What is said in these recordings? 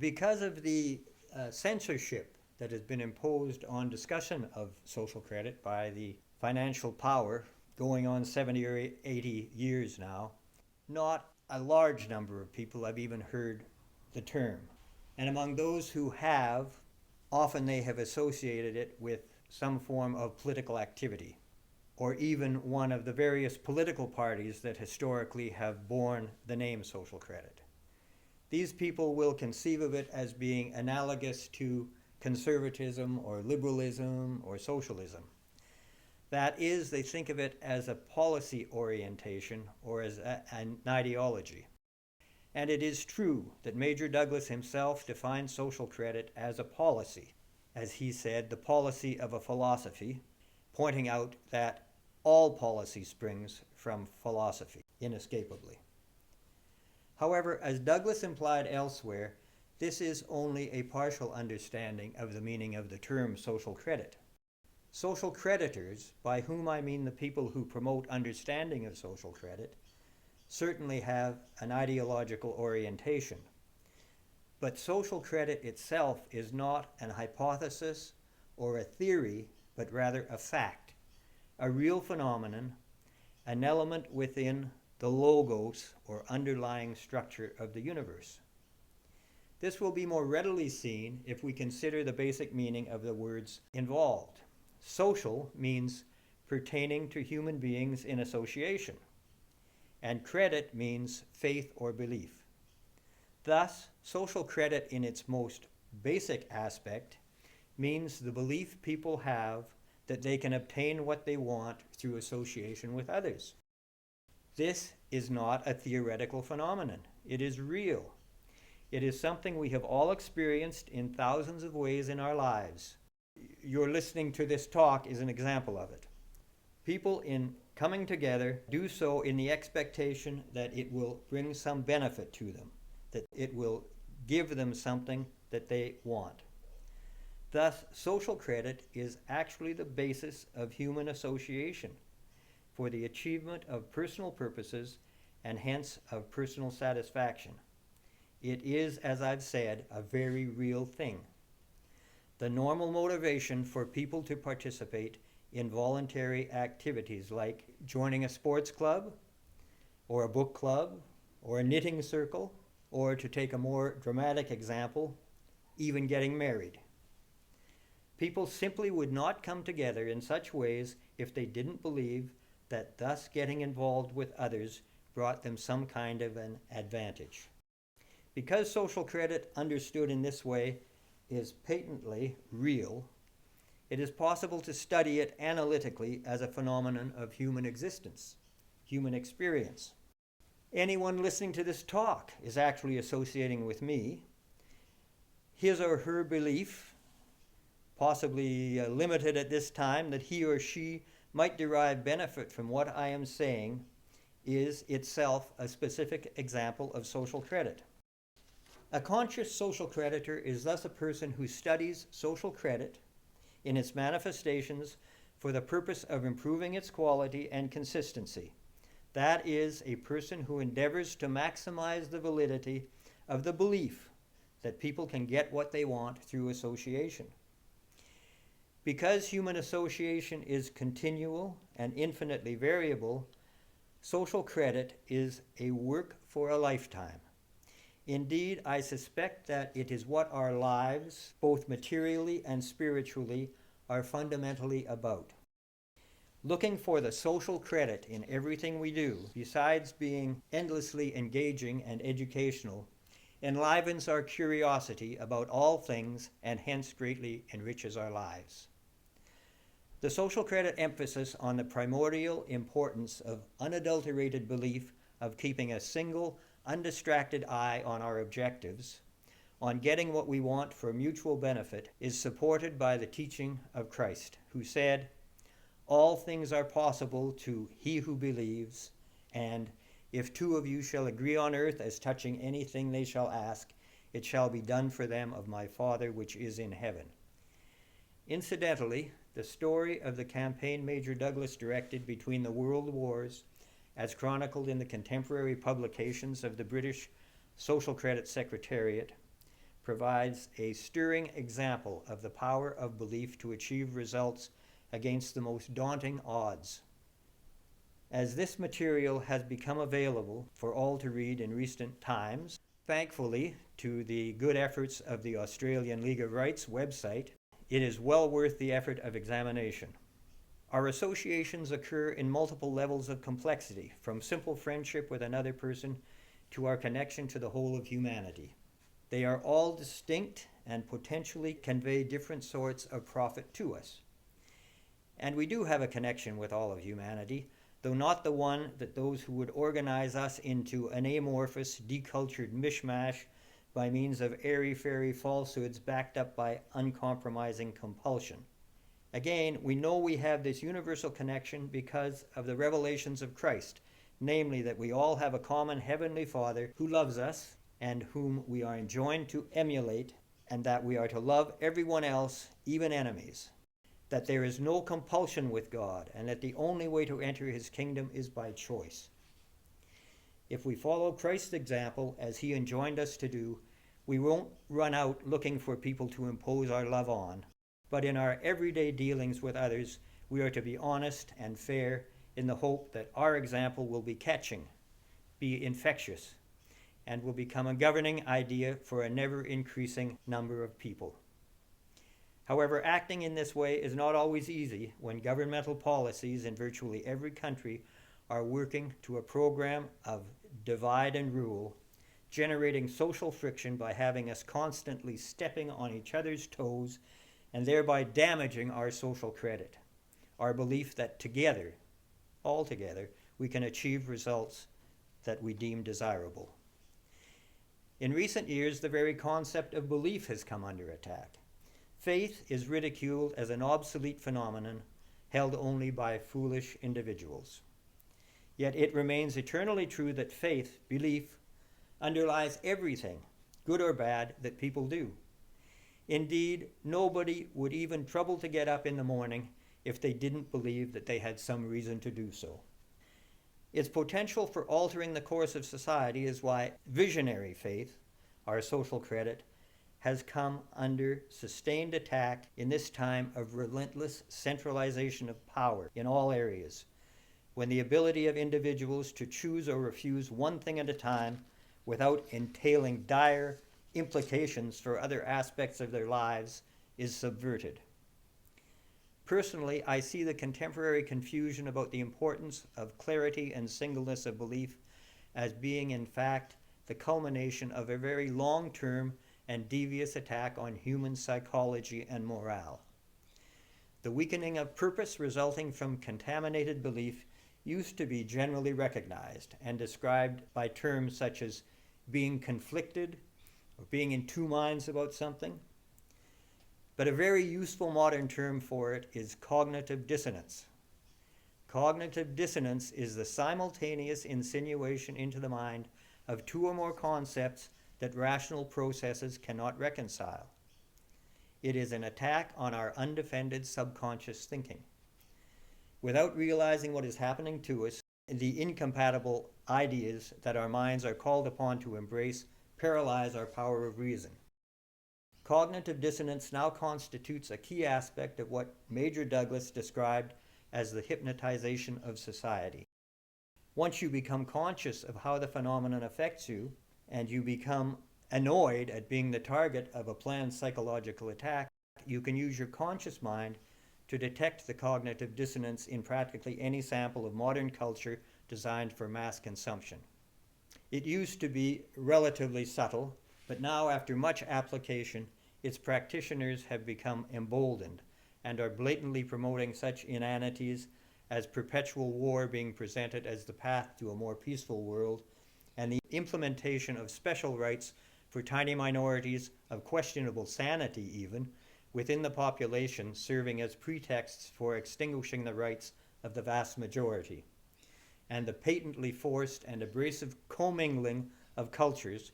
Because of the censorship that has been imposed on discussion of social credit by the financial power going on 70 or 80 years now, not a large number of people have even heard the term. And among those who have, often they have associated it with some form of political activity, or even one of the various political parties that historically have borne the name social credit. These people will conceive of it as being analogous to conservatism or liberalism or socialism. That is, they think of it as a policy orientation or as an ideology. And it is true that Major Douglas himself defined social credit as a policy, as he said, the policy of a philosophy, pointing out that all policy springs from philosophy, inescapably. However, as Douglas implied elsewhere, this is only a partial understanding of the meaning of the term social credit. Social creditors, by whom I mean the people who promote understanding of social credit, certainly have an ideological orientation. But social credit itself is not an hypothesis or a theory, but rather a fact, a real phenomenon, an element within the logos or underlying structure of the universe. This will be more readily seen if we consider the basic meaning of the words involved. Social means pertaining to human beings in association, and credit means faith or belief. Thus, social credit in its most basic aspect means the belief people have that they can obtain what they want through association with others. This is not a theoretical phenomenon. It is real. It is something we have all experienced in thousands of ways in our lives. Your listening to this talk is an example of it. People in coming together do so in the expectation that it will bring some benefit to them, that it will give them something that they want. Thus, social credit is actually the basis of human association for the achievement of personal purposes and hence of personal satisfaction. It is, as I've said, a very real thing. The normal motivation for people to participate in voluntary activities like joining a sports club, or a book club, or a knitting circle, or to take a more dramatic example, even getting married. People simply would not come together in such ways if they didn't believe that thus getting involved with others brought them some kind of an advantage. Because social credit understood in this way is patently real, it is possible to study it analytically as a phenomenon of human existence, human experience. Anyone listening to this talk is actually associating with me. His or her belief, possibly limited at this time, that he or she might derive benefit from what I am saying is itself a specific example of social credit. A conscious social creditor is thus a person who studies social credit in its manifestations for the purpose of improving its quality and consistency. That is, a person who endeavors to maximize the validity of the belief that people can get what they want through association. Because human association is continual and infinitely variable, social credit is a work for a lifetime. Indeed, I suspect that it is what our lives, both materially and spiritually, are fundamentally about. Looking for the social credit in everything we do, besides being endlessly engaging and educational, enlivens our curiosity about all things and hence greatly enriches our lives. The social credit emphasis on the primordial importance of unadulterated belief of keeping a single, undistracted eye on our objectives, on getting what we want for mutual benefit, is supported by the teaching of Christ, who said, "All things are possible to he who believes," and "If two of you shall agree on earth as touching anything they shall ask, it shall be done for them of my Father which is in heaven." Incidentally, the story of the campaign Major Douglas directed between the world wars, as chronicled in the contemporary publications of the British Social Credit Secretariat, provides a stirring example of the power of belief to achieve results against the most daunting odds. As this material has become available for all to read in recent times, thankfully to the good efforts of the Australian League of Rights website, it is well worth the effort of examination. Our associations occur in multiple levels of complexity, from simple friendship with another person to our connection to the whole of humanity. They are all distinct and potentially convey different sorts of profit to us. And we do have a connection with all of humanity, though not the one that those who would organize us into an amorphous, decultured mishmash by means of airy-fairy falsehoods backed up by uncompromising compulsion. Again, we know we have this universal connection because of the revelations of Christ, namely that we all have a common Heavenly Father who loves us and whom we are enjoined to emulate, and that we are to love everyone else, even enemies. That there is no compulsion with God, and that the only way to enter His kingdom is by choice. If we follow Christ's example, as He enjoined us to do, we won't run out looking for people to impose our love on, but in our everyday dealings with others, we are to be honest and fair in the hope that our example will be catching, be infectious, and will become a governing idea for a never-increasing number of people. However, acting in this way is not always easy when governmental policies in virtually every country are working to a program of divide and rule, generating social friction by having us constantly stepping on each other's toes and thereby damaging our social credit, our belief that together, all together, we can achieve results that we deem desirable. In recent years, the very concept of belief has come under attack. Faith is ridiculed as an obsolete phenomenon held only by foolish individuals. Yet it remains eternally true that faith, belief, underlies everything, good or bad, that people do. Indeed, nobody would even trouble to get up in the morning if they didn't believe that they had some reason to do so. Its potential for altering the course of society is why visionary faith, our social credit, has come under sustained attack in this time of relentless centralization of power in all areas, when the ability of individuals to choose or refuse one thing at a time without entailing dire implications for other aspects of their lives is subverted. Personally, I see the contemporary confusion about the importance of clarity and singleness of belief as being, in fact, the culmination of a very long-term and devious attack on human psychology and morale. The weakening of purpose resulting from contaminated belief used to be generally recognized and described by terms such as being conflicted or being in two minds about something. But a very useful modern term for it is cognitive dissonance. Cognitive dissonance is the simultaneous insinuation into the mind of two or more concepts that rational processes cannot reconcile. It is an attack on our undefended subconscious thinking. Without realizing what is happening to us, the incompatible ideas that our minds are called upon to embrace paralyze our power of reason. Cognitive dissonance now constitutes a key aspect of what Major Douglas described as the hypnotization of society. Once you become conscious of how the phenomenon affects you, and you become annoyed at being the target of a planned psychological attack, you can use your conscious mind to detect the cognitive dissonance in practically any sample of modern culture designed for mass consumption. It used to be relatively subtle, but now, after much application, its practitioners have become emboldened and are blatantly promoting such inanities as perpetual war being presented as the path to a more peaceful world, and the implementation of special rights for tiny minorities of questionable sanity even within the population, serving as pretexts for extinguishing the rights of the vast majority, and the patently forced and abrasive commingling of cultures.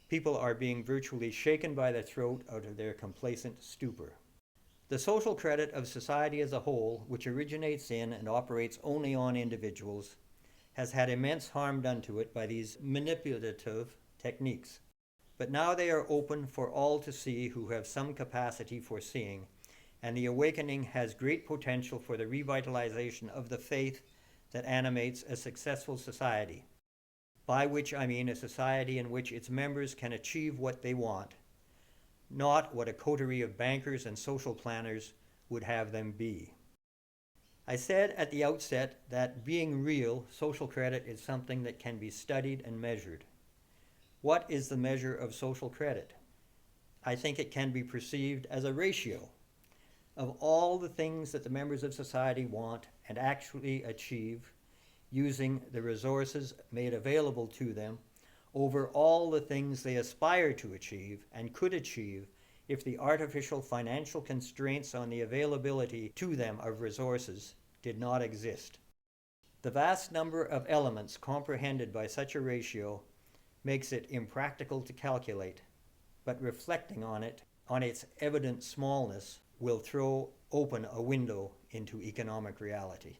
People are being virtually shaken by the throat out of their complacent stupor. The social credit of society as a whole, which originates in and operates only on individuals, has had immense harm done to it by these manipulative techniques. But now they are open for all to see who have some capacity for seeing, and the awakening has great potential for the revitalization of the faith that animates a successful society, by which I mean a society in which its members can achieve what they want, not what a coterie of bankers and social planners would have them be. I said at the outset that being real, social credit is something that can be studied and measured. What is the measure of social credit? I think it can be perceived as a ratio of all the things that the members of society want and actually achieve using the resources made available to them over all the things they aspire to achieve and could achieve if the artificial financial constraints on the availability to them of resources did not exist. The vast number of elements comprehended by such a ratio makes it impractical to calculate, but reflecting on it, on its evident smallness, will throw open a window into economic reality.